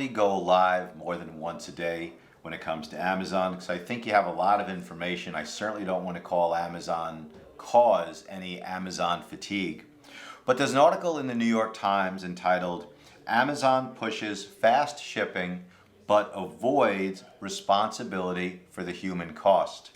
only go live more than once a day when it comes to Amazon because I think you have a lot of information. I certainly don't want to cause any Amazon fatigue. But there's an article in the New York Times entitled "Amazon Pushes Fast Shipping but Avoids Responsibility for the Human Cost."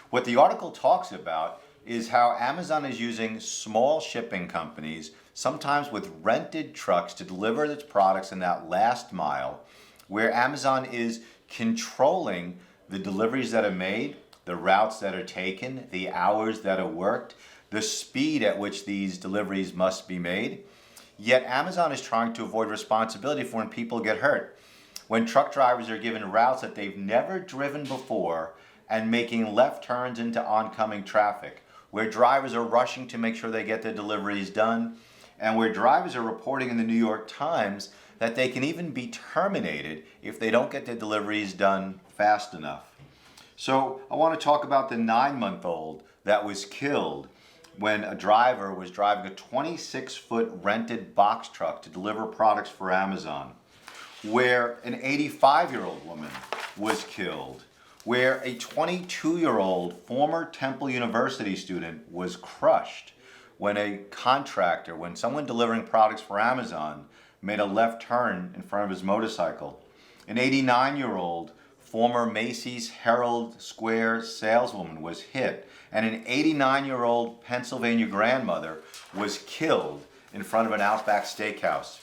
What the article talks about is how Amazon is using small shipping companies, sometimes with rented trucks, to deliver its products in that last mile, where Amazon is controlling the deliveries that are made, the routes that are taken, the hours that are worked, the speed at which these deliveries must be made. Yet Amazon is trying to avoid responsibility for when people get hurt. When truck drivers are given routes that they've never driven before and making left turns into oncoming traffic, where drivers are rushing to make sure they get their deliveries done, and where drivers are reporting in the New York Times that they can even be terminated if they don't get their deliveries done fast enough. So I want to talk about the 9-month-old that was killed when a driver was driving a 26-foot rented box truck to deliver products for Amazon, where an 85-year-old woman was killed, where a 22-year-old former Temple University student was crushed when when someone delivering products for Amazon made a left turn in front of his motorcycle. An 89-year-old former Macy's Herald Square saleswoman was hit, and an 89-year-old Pennsylvania grandmother was killed in front of an Outback Steakhouse.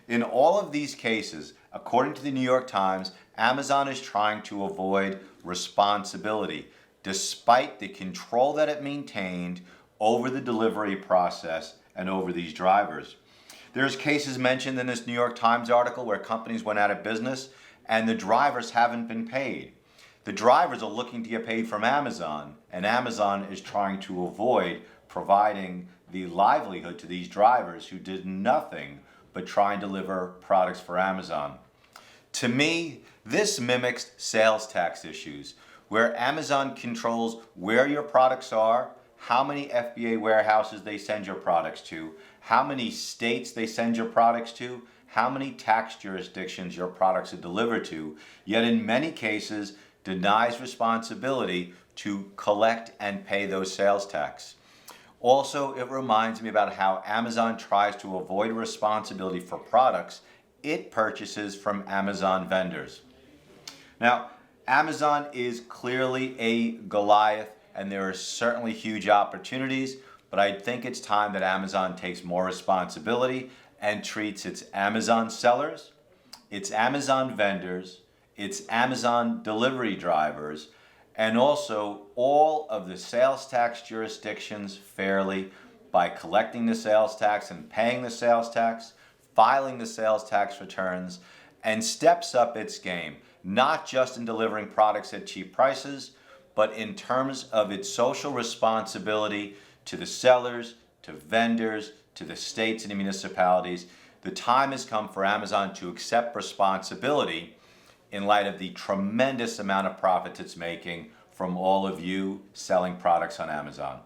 In all of these cases, according to the New York Times, Amazon is trying to avoid responsibility, despite the control that it maintained over the delivery process and over these drivers. There's cases mentioned in this New York Times article where companies went out of business and the drivers haven't been paid. The drivers are looking to get paid from Amazon, and Amazon is trying to avoid providing the livelihood to these drivers who did nothing but try and deliver products for Amazon. To me, this mimics sales tax issues, where Amazon controls where your products are, how many FBA warehouses they send your products to, how many states they send your products to, how many tax jurisdictions your products are delivered to, yet in many cases denies responsibility to collect and pay those sales tax. Also, it reminds me about how Amazon tries to avoid responsibility for products it purchases from Amazon vendors. Now, Amazon is clearly a Goliath, and there are certainly huge opportunities, but I think it's time that Amazon takes more responsibility and treats its Amazon sellers, its Amazon vendors, its Amazon delivery drivers, and also all of the sales tax jurisdictions fairly by collecting the sales tax and paying the sales tax, filing the sales tax returns, and steps up its game, not just in delivering products at cheap prices, but in terms of its social responsibility to the sellers, to vendors, to the states and the municipalities. The time has come for Amazon to accept responsibility in light of the tremendous amount of profits it's making from all of you selling products on Amazon.